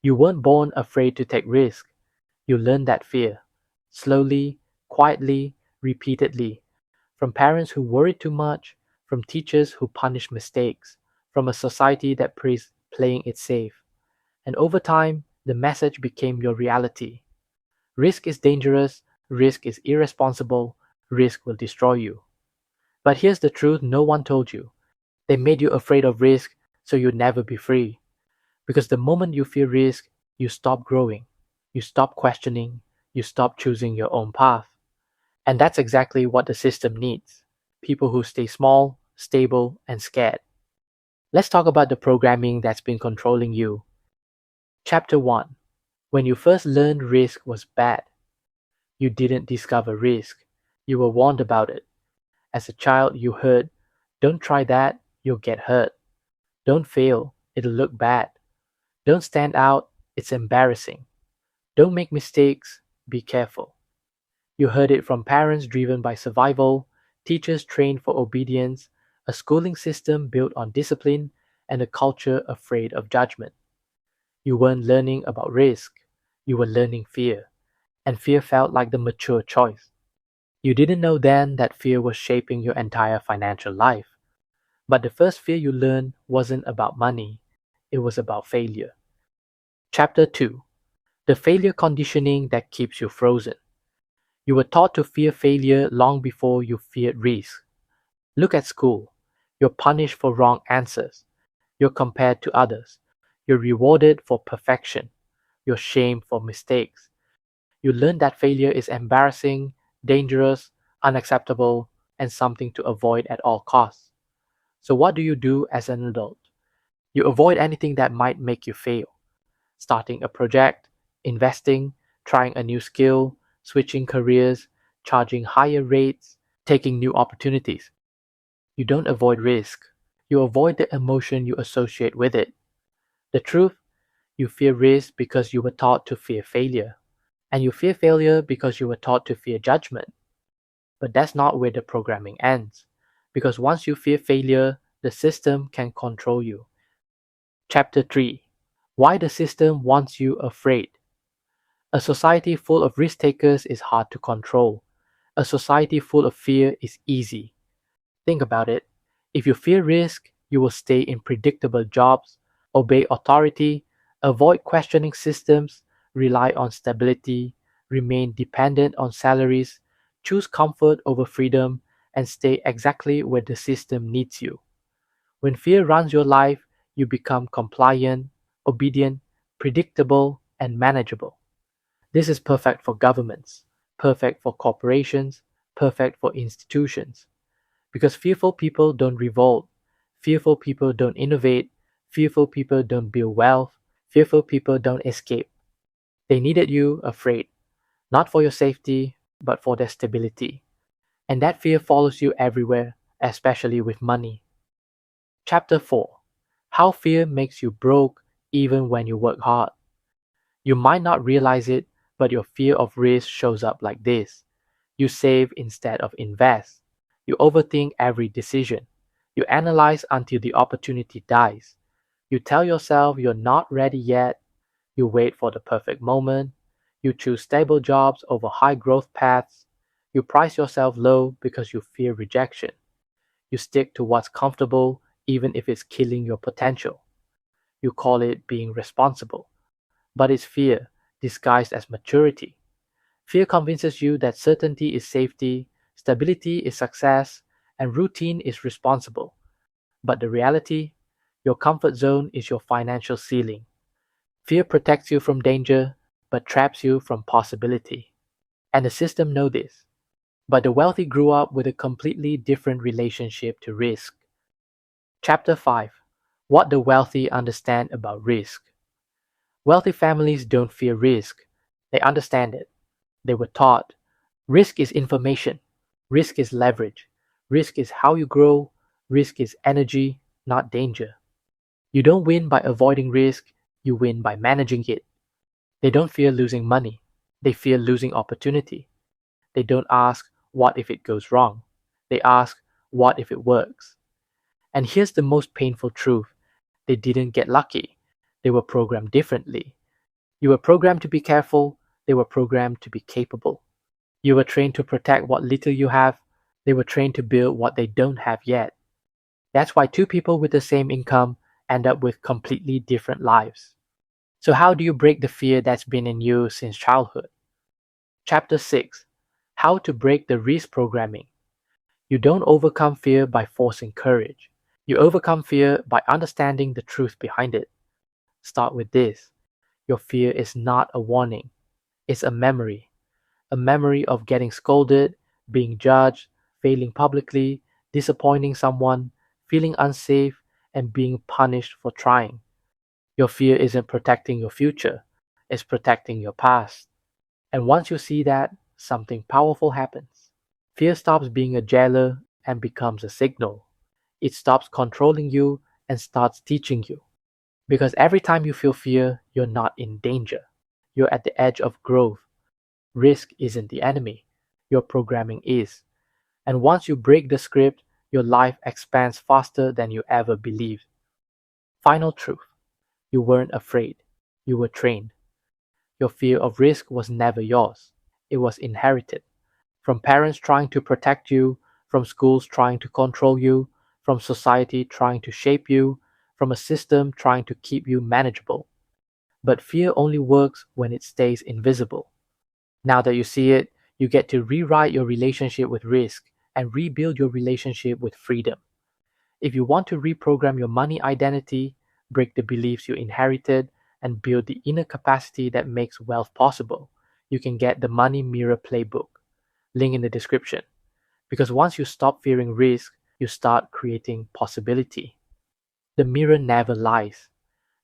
You weren't born afraid to take risks. You learned that fear. Slowly, quietly, repeatedly. From parents who worried too much, from teachers who punished mistakes, from a society that praised playing it safe. And over time, the message became your reality. Risk is dangerous, risk is irresponsible, risk will destroy you. But here's the truth no one told you. They made you afraid of risk so you'd never be free. Because the moment you fear risk, you stop growing, you stop questioning, you stop choosing your own path. And that's exactly what the system needs: people who stay small, stable, and scared. Let's talk about the programming that's been controlling you. Chapter 1. When you first learned risk was bad, you didn't discover risk. You were warned about it. As a child, you heard, "Don't try that, you'll get hurt. Don't fail, it'll look bad. Don't stand out, it's embarrassing. Don't make mistakes, be careful." You heard it from parents driven by survival, teachers trained for obedience, a schooling system built on discipline, and a culture afraid of judgment. You weren't learning about risk, you were learning fear, and fear felt like the mature choice. You didn't know then that fear was shaping your entire financial life. But the first fear you learned wasn't about money, it was about failure. Chapter 2. The failure conditioning that keeps you frozen. You were taught to fear failure long before you feared risk. Look at school. You're punished for wrong answers. You're compared to others. You're rewarded for perfection. You're shamed for mistakes. You learn that failure is embarrassing, dangerous, unacceptable, and something to avoid at all costs. So, what do you do as an adult? You avoid anything that might make you fail. Starting a project, investing, trying a new skill, switching careers, charging higher rates, taking new opportunities. You don't avoid risk. You avoid the emotion you associate with it. The truth, you fear risk because you were taught to fear failure. And you fear failure because you were taught to fear judgment. But that's not where the programming ends. Because once you fear failure, the system can control you. Chapter 3. Why the system wants you afraid. A society full of risk takers is hard to control. A society full of fear is easy. Think about it. If you fear risk, you will stay in predictable jobs, obey authority, avoid questioning systems, rely on stability, remain dependent on salaries, choose comfort over freedom, and stay exactly where the system needs you. When fear runs your life, you become compliant, obedient, predictable, and manageable. This is perfect for governments, perfect for corporations, perfect for institutions. Because fearful people don't revolt, fearful people don't innovate, fearful people don't build wealth, fearful people don't escape. They needed you afraid, not for your safety, but for their stability. And that fear follows you everywhere, especially with money. Chapter 4. How fear makes you broke even when you work hard. You might not realize it, but your fear of risk shows up like this. You save instead of invest. You overthink every decision. You analyze until the opportunity dies. You tell yourself you're not ready yet. You wait for the perfect moment. You choose stable jobs over high growth paths. You price yourself low because you fear rejection. You stick to what's comfortable even if it's killing your potential. You call it being responsible. But it's fear disguised as maturity. Fear convinces you that certainty is safety, stability is success, and routine is responsible. But the reality, your comfort zone is your financial ceiling. Fear protects you from danger, but traps you from possibility. And the system knows this. But the wealthy grew up with a completely different relationship to risk. Chapter 5. What the wealthy understand about risk. Wealthy families don't fear risk. They understand it. They were taught risk is information, risk is leverage, risk is how you grow, risk is energy, not danger. You don't win by avoiding risk, you win by managing it. They don't fear losing money, they fear losing opportunity. They don't ask, what if it goes wrong? They ask, what if it works? And here's the most painful truth: they didn't get lucky, they were programmed differently. You were programmed to be careful, they were programmed to be capable. You were trained to protect what little you have, they were trained to build what they don't have yet. That's why two people with the same income end up with completely different lives. So, how do you break the fear that's been in you since childhood? Chapter 6: How to Break the Risk Programming. You don't overcome fear by forcing courage. You overcome fear by understanding the truth behind it. Start with this: your fear is not a warning, it's a memory of getting scolded, being judged, failing publicly, disappointing someone, feeling unsafe, and being punished for trying. Your fear isn't protecting your future, it's protecting your past. And once you see that, something powerful happens. Fear stops being a jailer and becomes a signal. It stops controlling you and starts teaching you. Because every time you feel fear, you're not in danger. You're at the edge of growth. Risk isn't the enemy, your programming is. And once you break the script, your life expands faster than you ever believed. Final truth: you weren't afraid, you were trained. Your fear of risk was never yours, it was inherited. From parents trying to protect you, from schools trying to control you, from society trying to shape you, from a system trying to keep you manageable. But fear only works when it stays invisible. Now that you see it, you get to rewrite your relationship with risk and rebuild your relationship with freedom. If you want to reprogram your money identity, break the beliefs you inherited, and build the inner capacity that makes wealth possible, you can get the Money Mirror Playbook. Link in the description. Because once you stop fearing risk, you start creating possibility. The mirror never lies.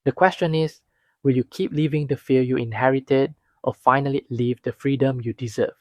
The question is, will you keep living the fear you inherited or finally live the freedom you deserve?